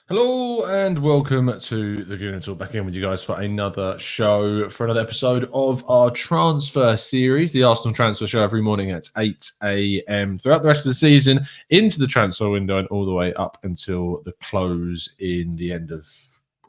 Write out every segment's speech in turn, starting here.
Hello and welcome to the Gooner Talk. Back in with you guys for another show, for another episode of our transfer series, the Arsenal transfer show every morning at 8 a.m. throughout the rest of the season, into the transfer window and all the way up until the close in the end of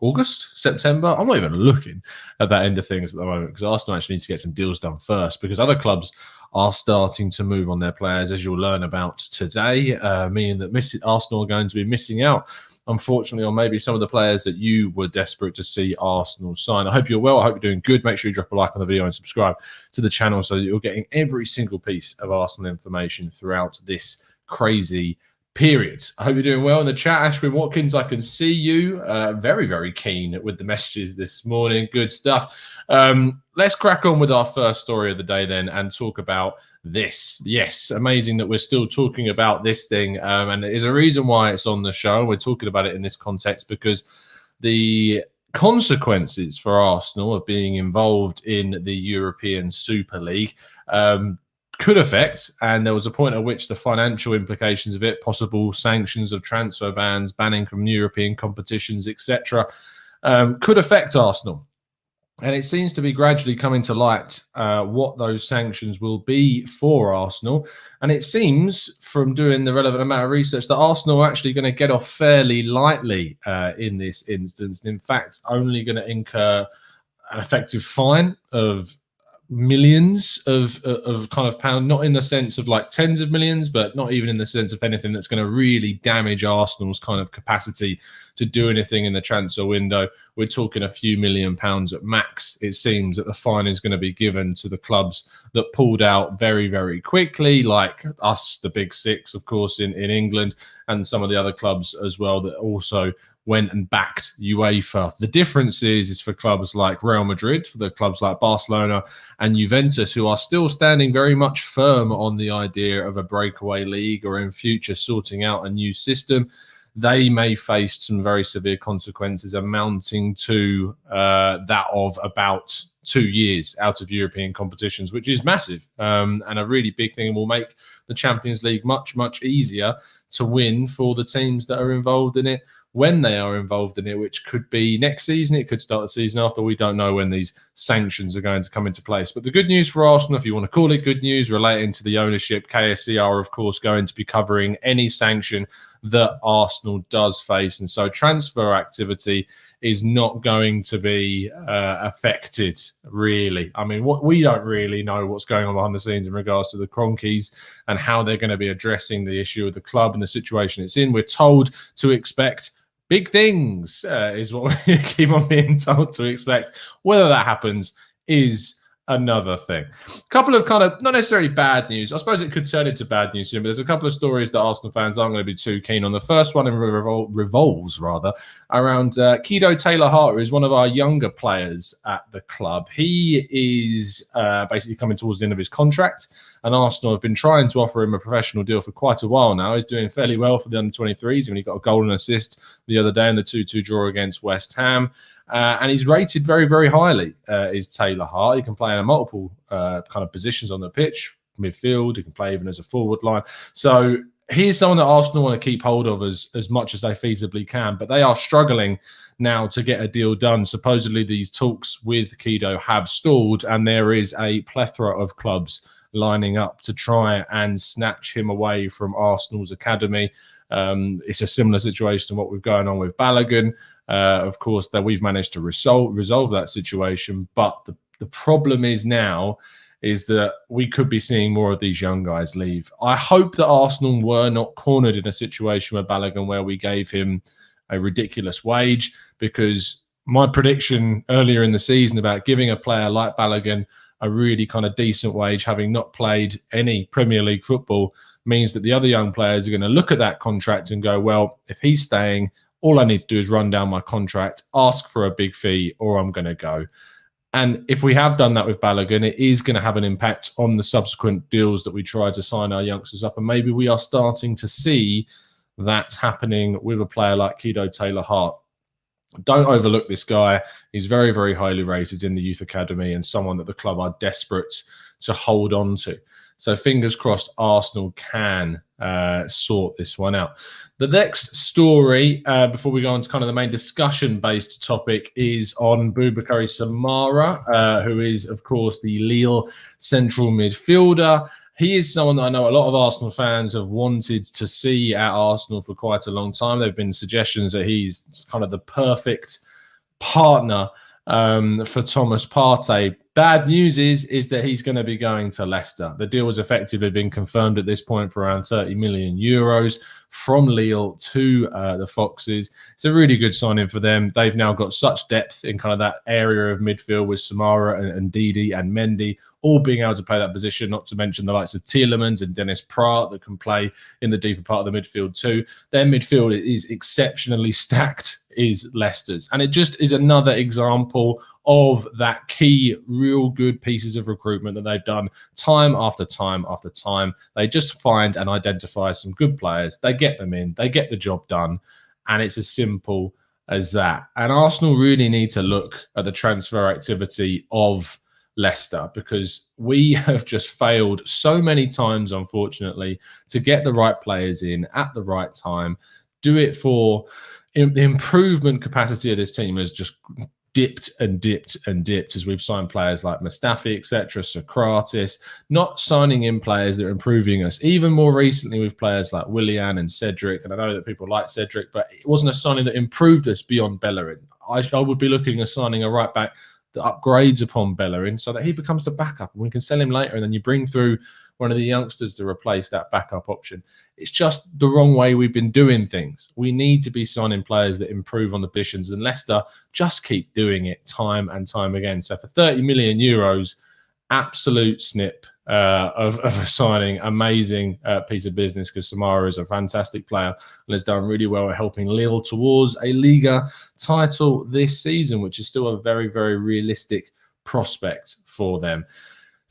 August, September. I'm not even looking at that end of things at the moment because Arsenal actually need to get some deals done first, because other clubs are starting to move on their players, as you'll learn about today, meaning that Arsenal are going to be missing out, unfortunately, on maybe some of the players that you were desperate to see Arsenal sign. I hope you're well. I hope you're doing good. Make sure you drop a like on the video and subscribe to the channel so that you're getting every single piece of Arsenal information throughout this crazy period. I hope you're doing well in the chat. Ashwin Watkins, I can see you. Very, very keen with the messages this morning. Good stuff. Let's crack on with our first story of the day then and talk about this. Yes, amazing that we're still talking about this thing. And there's a reason why it's on the show. We're talking about it in this context because the consequences for Arsenal of being involved in the European Super League could affect, and there was a point at which the financial implications of it, possible sanctions of transfer bans, banning from European competitions, etc., could affect Arsenal. And it seems to be gradually coming to light what those sanctions will be for Arsenal. And it seems, from doing the relevant amount of research, that Arsenal are actually going to get off fairly lightly in this instance. And in fact, only going to incur an effective fine of millions of kind of pound, not in the sense of like tens of millions, but not even in the sense of anything that's going to really damage Arsenal's kind of capacity to do anything in the transfer window. We're talking a few £1 million at max. It seems that the fine is going to be given to the clubs that pulled out very, very quickly, like us, the Big Six, of course, in England, and some of the other clubs as well that also went and backed UEFA. The difference is for clubs like Real Madrid, for the clubs like Barcelona and Juventus, who are still standing very much firm on the idea of a breakaway league or in future sorting out a new system. They may face some very severe consequences amounting to that of about 2 years out of European competitions, which is massive and a really big thing, and will make the Champions League much, much easier to win for the teams that are involved in it when they are involved in it, which could be next season. It could start the season after. We don't know when these sanctions are going to come into place. But the good news for Arsenal, if you want to call it good news, relating to the ownership, KSE are, of course, going to be covering any sanction that Arsenal does face. And so transfer activity is not going to be affected, really. I mean, we don't really know what's going on behind the scenes in regards to the Cronkies and how they're going to be addressing the issue of the club and the situation it's in. We're told to expect big things, is what we keep on being told to expect. Whether that happens is another thing. A couple of kind of not necessarily bad news. I suppose it could turn into bad news soon, but there's a couple of stories that Arsenal fans aren't going to be too keen on. The first one revolves around Kido Taylor-Hart, who is one of our younger players at the club. He is basically coming towards the end of his contract, and Arsenal have been trying to offer him a professional deal for quite a while now. He's doing fairly well for the under-23s, and he got a goal and assist the other day in the 2-2 draw against West Ham. And he's rated very, very highly, is Taylor-Hart. He can play in multiple kind of positions on the pitch, midfield. He can play even as a forward line. So he's someone that Arsenal want to keep hold of as much as they feasibly can. But they are struggling now to get a deal done. Supposedly these talks with Kido have stalled, and there is a plethora of clubs lining up to try and snatch him away from Arsenal's academy. It's a similar situation to what we've going on with Balogun. Of course, that we've managed to resolve that situation. But the problem is now is that we could be seeing more of these young guys leave. I hope that Arsenal were not cornered in a situation with Balogun where we gave him a ridiculous wage, because my prediction earlier in the season about giving a player like Balogun a really kind of decent wage, having not played any Premier League football, means that the other young players are going to look at that contract and go, well, if he's staying, all I need to do is run down my contract, ask for a big fee, or I'm going to go. And if we have done that with Balogun, it is going to have an impact on the subsequent deals that we try to sign our youngsters up. And maybe we are starting to see that happening with a player like Kido Taylor-Hart. Don't overlook this guy. He's very, very highly rated in the youth academy and someone that the club are desperate to hold on to. So fingers crossed Arsenal can sort this one out. The next story, before we go on to kind of the main discussion-based topic, is on Boubakary Soumare, who is, of course, the Lille central midfielder. He is someone that I know a lot of Arsenal fans have wanted to see at Arsenal for quite a long time. There have been suggestions that he's kind of the perfect partner for Thomas Partey. Bad news is that he's going to be going to Leicester. The deal has effectively been confirmed at this point for around 30 million euros from Lille to the Foxes. It's a really good signing for them. They've now got such depth in kind of that area of midfield with Soumare and Didi and Mendy all being able to play that position, not to mention the likes of Tielemans and Dennis Praet that can play in the deeper part of the midfield too. Their midfield is exceptionally stacked, is Leicester's. And it just is another example of that key, real good pieces of recruitment that they've done time after time after time. They just find and identify some good players. They get them in, they get the job done, and it's as simple as that. And Arsenal really need to look at the transfer activity of Leicester, because we have just failed so many times, unfortunately, to get the right players in at the right time. Do it for the improvement capacity of this team has just dipped and dipped and dipped as we've signed players like Mustafi, etc., Socrates, not signing in players that are improving us. Even more recently with players like Willian and Cedric, and I know that people like Cedric, but it wasn't a signing that improved us beyond Bellerin. I would be looking at signing a right back that upgrades upon Bellerin so that he becomes the backup and we can sell him later, and then you bring through one of the youngsters to replace that backup option. It's just the wrong way we've been doing things. We need to be signing players that improve on the positions, and Leicester just keep doing it time and time again. So for 30 million euros, absolute snip of a signing, amazing piece of business, because Soumare is a fantastic player and has done really well at helping Lille towards a Liga title this season, which is still a very, very realistic prospect for them.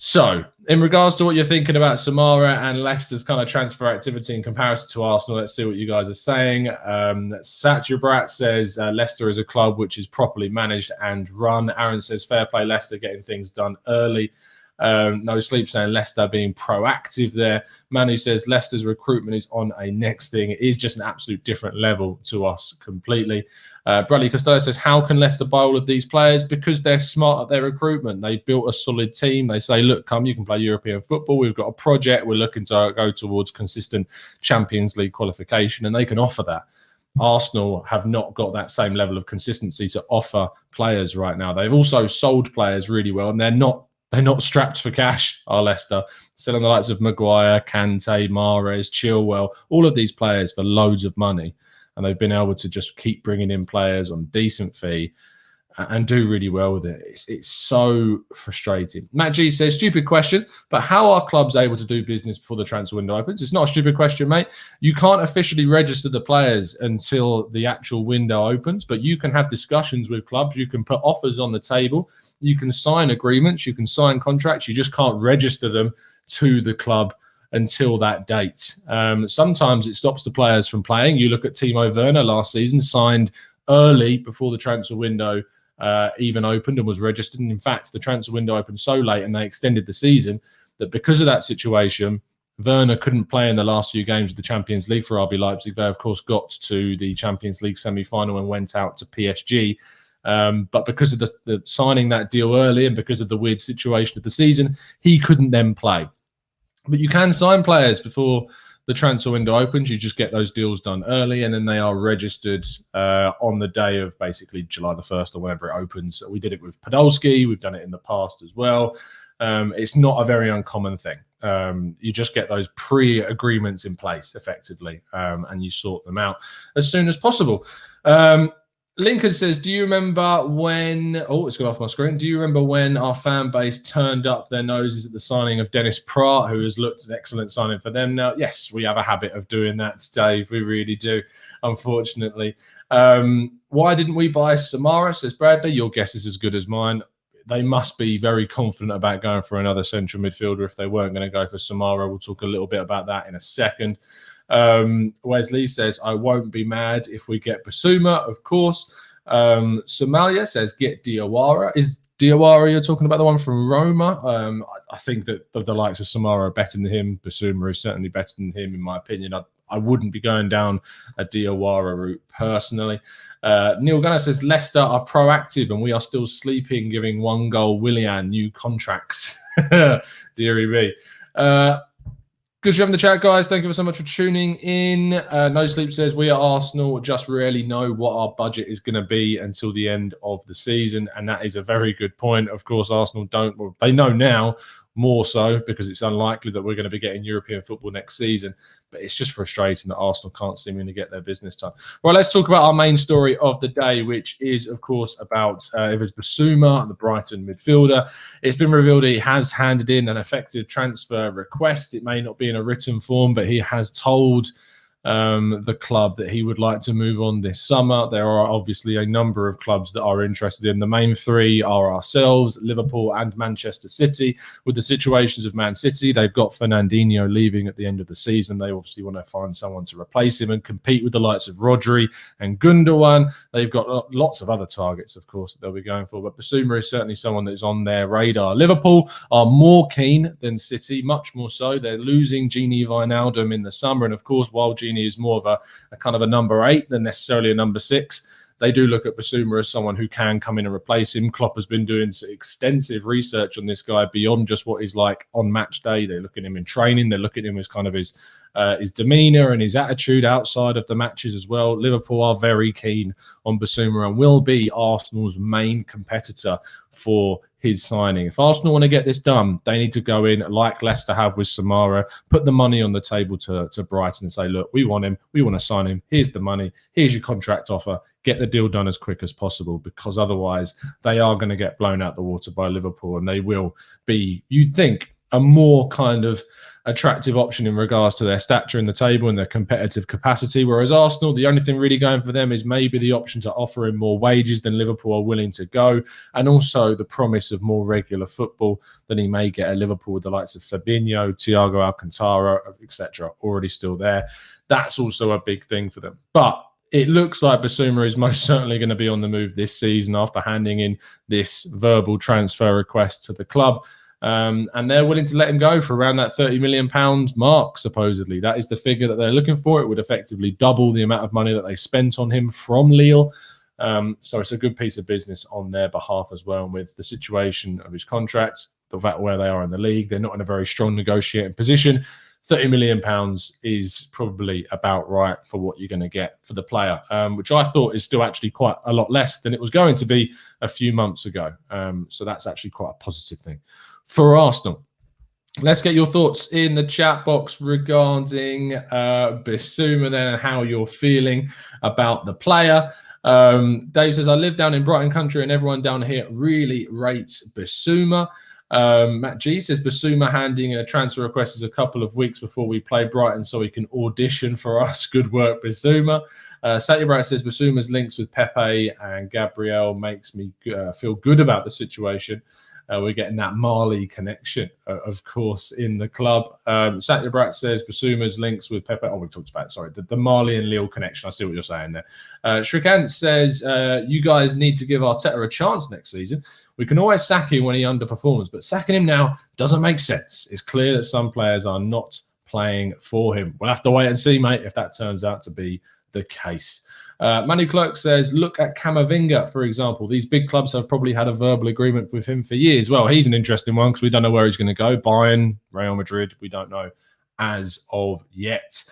So, in regards to what you're thinking about Soumare and Leicester's kind of transfer activity in comparison to Arsenal, let's see what you guys are saying. Satya Brat says Leicester is a club which is properly managed and run. Aaron says fair play Leicester, getting things done early. No Sleep saying Leicester being proactive there. Manu says Leicester's recruitment is on a next thing. It is just an absolute different level to us completely. Bradley Costello says, how can Leicester buy all of these players? Because they're smart at their recruitment. They built a solid team. They say, look, come, you can play European football. We've got a project. We're looking to go towards consistent Champions League qualification, and they can offer that. Arsenal have not got that same level of consistency to offer players right now. They've also sold players really well, and they're not strapped for cash, are Leicester. Selling the likes of Maguire, Kante, Mahrez, Chilwell, all of these players for loads of money. And they've been able to just keep bringing in players on decent fee and do really well with it. It's so frustrating. Matt G says, stupid question, but how are clubs able to do business before the transfer window opens? It's not a stupid question, mate. You can't officially register the players until the actual window opens, but you can have discussions with clubs. You can put offers on the table. You can sign agreements. You can sign contracts. You just can't register them to the club until that date. Sometimes it stops the players from playing. You look at Timo Werner last season, signed early before the transfer window even opened and was registered. And in fact, the transfer window opened so late and they extended the season that because of that situation, Werner couldn't play in the last few games of the Champions League for RB Leipzig. They, of course, got to the Champions League semi-final and went out to PSG. But because of the signing that deal early and because of the weird situation of the season, he couldn't then play. But you can sign players before the transfer window opens. You just get those deals done early, and then they are registered on the day of basically July the 1st or whenever it opens. We did it with Podolski. We've done it in the past as well. It's not a very uncommon thing. You just get those pre-agreements in place effectively, and you sort them out as soon as possible. Lincoln says, do you remember when... Oh, it's gone off my screen. Do you remember when our fan base turned up their noses at the signing of Dennis Praet, who has looked an excellent signing for them now? Yes, we have a habit of doing that, Dave. We really do, unfortunately. Why didn't we buy Soumare, says Bradley? Your guess is as good as mine. They must be very confident about going for another central midfielder if they weren't going to go for Soumare. We'll talk a little bit about that in a second. Wesley says, I won't be mad if we get Bissouma, of course. Somalia says, get Diawara. Is Diawara, you're talking about the one from Roma. I think that the likes of Soumare are better than him. Bissouma is certainly better than him, in my opinion. I wouldn't be going down a Diawara route personally. Neil Gunner says Leicester are proactive and we are still sleeping, giving 1-goal Willian new contracts. Deary me. Good to have in the chat, guys. Thank you so much for tuning in. No Sleep says, we at Arsenal just rarely know what our budget is going to be until the end of the season. And that is a very good point. Of course, Arsenal don't. Well, they know now more so because it's unlikely that we're going to be getting European football next season. But it's just frustrating that Arsenal can't seemingly get their business done. Well, let's talk about our main story of the day, which is, of course, about Yves Bissouma, the Brighton midfielder. It's been revealed he has handed in an effective transfer request. It may not be in a written form, but he has told the club that he would like to move on this summer. There are obviously a number of clubs that are interested in. The main three are ourselves, Liverpool and Manchester City. With the situations of Man City, they've got Fernandinho leaving at the end of the season. They obviously want to find someone to replace him and compete with the likes of Rodri and Gundogan. They've got lots of other targets, of course, that they'll be going for. But Bissouma is certainly someone that is on their radar. Liverpool are more keen than City, much more so. They're losing Gini Wijnaldum in the summer. And of course, while Gini is more of a kind of a number 8 than necessarily a number 6. They do look at Bissouma as someone who can come in and replace him. Klopp has been doing extensive research on this guy beyond just what he's like on match day. They look at him in training. They look at him as kind of his demeanour and his attitude outside of the matches as well. Liverpool are very keen on Bissouma and will be Arsenal's main competitor for his signing. If Arsenal want to get this done, they need to go in like Leicester have with Soumare, put the money on the table to Brighton and say, look, we want him. We want to sign him. Here's the money. Here's your contract offer. Get the deal done as quick as possible, because otherwise they are going to get blown out the water by Liverpool, and they will be, you'd think, a more kind of attractive option in regards to their stature in the table and their competitive capacity. Whereas Arsenal, the only thing really going for them is maybe the option to offer him more wages than Liverpool are willing to go, and also the promise of more regular football than he may get at Liverpool with the likes of Fabinho, Thiago Alcantara, etc. already still there. That's also a big thing for them. But it looks like Bissouma is most certainly going to be on the move this season after handing in this verbal transfer request to the club. And they're willing to let him go for around that £30 million mark, supposedly. That is the figure that they're looking for. It would effectively double the amount of money that they spent on him from Lille. So it's a good piece of business on their behalf as well. And with the situation of his contract, the fact where they are in the league, they're not in a very strong negotiating position. £30 million is probably about right for what you're going to get for the player, which I thought is still actually quite a lot less than it was going to be a few months ago. So that's actually quite a positive thing for Arsenal. Let's get your thoughts in the chat box regarding Bissouma then and how you're feeling about the player. Dave says, I live down in Brighton country and everyone down here really rates Bissouma. Matt G says Bissouma handing a transfer request is a couple of weeks before we play Brighton so he can audition for us. Good work, Bissouma. Satya Bright says Bissouma's links with Pepe and Gabriel makes me feel good about the situation. We're getting that Mali connection, of course, in the club. Satya Bright says Bissouma's links with Pepe. Oh, we talked about it. Sorry, the Mali and Lille connection. I see what you're saying there. Shrikant says you guys need to give Arteta a chance next season. We can always sack him when he underperforms, but sacking him now doesn't make sense. It's clear that some players are not playing for him. We'll have to wait and see, mate, if that turns out to be the case. Manu Clerk says, look at Camavinga, for example. These big clubs have probably had a verbal agreement with him for years. Well, he's an interesting one because we don't know where he's going to go. Bayern, Real Madrid, we don't know as of yet.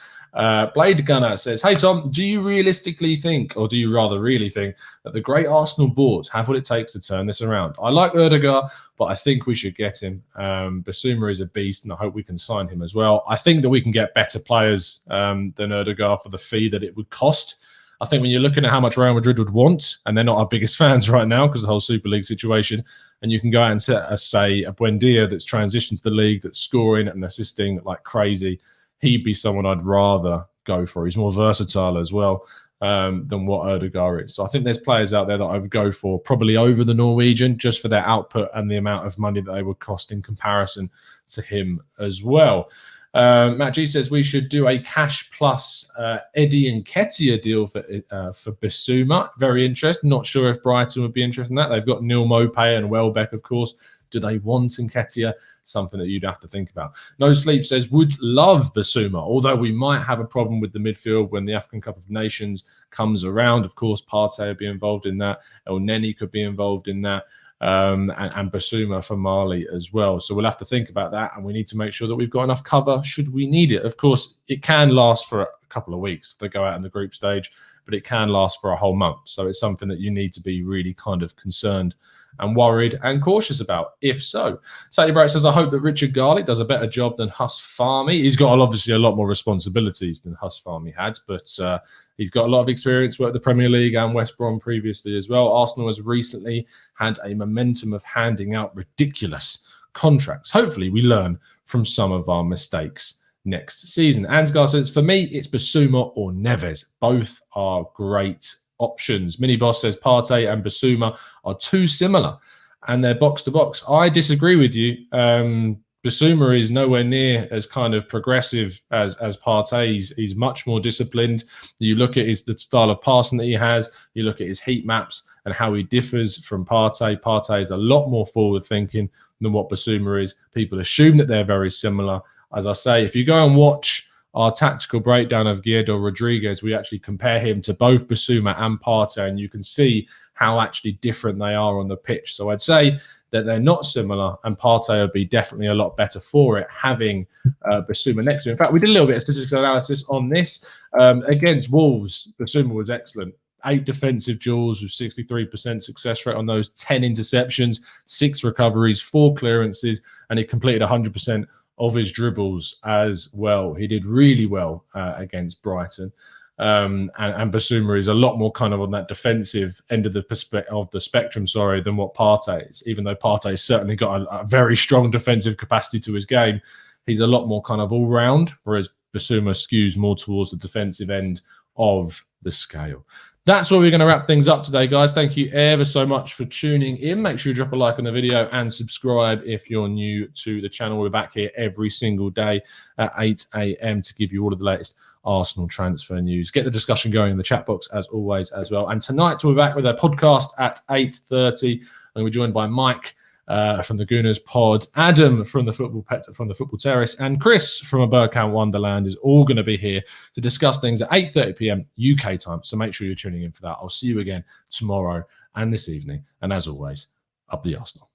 Blade Gunner says, hey, Tom, do you realistically think, or do you rather really think, that the great Arsenal board have what it takes to turn this around? I like Ødegaard, but I think we should get him. Bissouma is a beast, and I hope we can sign him as well. I think that we can get better players than Ødegaard for the fee that it would cost. I think when you're looking at how much Real Madrid would want, and they're not our biggest fans right now because of the whole Super League situation, and you can go out and say a Buendia that's transitioned to the league, that's scoring and assisting like crazy, he'd be someone I'd rather go for. He's more versatile as well than what Ødegaard is. So I think there's players out there that I would go for, probably over the Norwegian, just for their output and the amount of money that they would cost in comparison to him as well. Matt G says we should do a cash plus Eddie and Nketiah deal for Bissouma. Very interesting. Not sure if Brighton would be interested in that. They've got Neil Maupay and Welbeck, of course. Do they want Nketiah? Something that you'd have to think about. No Sleep says, would love Bissouma, although we might have a problem with the midfield when the African Cup of Nations comes around. Of course, Partey would be involved in that. El Neni could be involved in that. And Bissouma for Mali as well. So we'll have to think about that, and we need to make sure that we've got enough cover should we need it. Of course, it can last for a couple of weeks if they go out in the group stage, but it can last for a whole month. So it's something that you need to be really kind of concerned and worried and cautious about, if so. Sally Bright says, I hope that Richard Garlick does a better job than Huss Farmy. He's got obviously a lot more responsibilities than Huss Farmy had, but he's got a lot of experience, worked the Premier League and West Brom previously as well. Arsenal has recently had a momentum of handing out ridiculous contracts. Hopefully we learn from some of our mistakes next season. Ansgar says, for me, it's Bissouma or Neves. Both are great options. Mini Boss says Partey and Bissouma are too similar and they're box to box. I disagree with you. Bissouma is nowhere near as kind of progressive as Partey. He's much more disciplined. You look at the style of passing that he has. You look at his heat maps and how he differs from Partey. Partey is a lot more forward thinking than what Bissouma is. People assume that they're very similar. As I say, if you go and watch our tactical breakdown of Guido Rodriguez, we actually compare him to both Bissouma and Partey, and you can see how actually different they are on the pitch. So I'd say that they're not similar, and Partey would be definitely a lot better for it, having Bissouma next to him. In fact, we did a little bit of statistical analysis on this. Against Wolves, Bissouma was excellent. 8 defensive duels with 63% success rate on those, 10 interceptions, 6 recoveries, 4 clearances, and he completed 100% of his dribbles as well. He did really well against Brighton. And Bissouma is a lot more kind of on that defensive end of the spectrum, than what Partey is. Even though Partey's certainly got a very strong defensive capacity to his game, he's a lot more kind of all-round, whereas Bissouma skews more towards the defensive end of the scale. That's where we're going to wrap things up today, guys. Thank you ever so much for tuning in. Make sure you drop a like on the video and subscribe if you're new to the channel. We're back here every single day at 8 a.m. to give you all of the latest Arsenal transfer news. Get the discussion going in the chat box as always as well. And tonight we're back with a podcast at 8:30, and we're joined by Mike from the Gooners pod, Adam from the Football Terrace, and Chris from a Burkamp Wonderland is all going to be here to discuss things at 8:30 p.m. UK time. So make sure you're tuning in for that. I'll see you again tomorrow and this evening. And as always, up the Arsenal.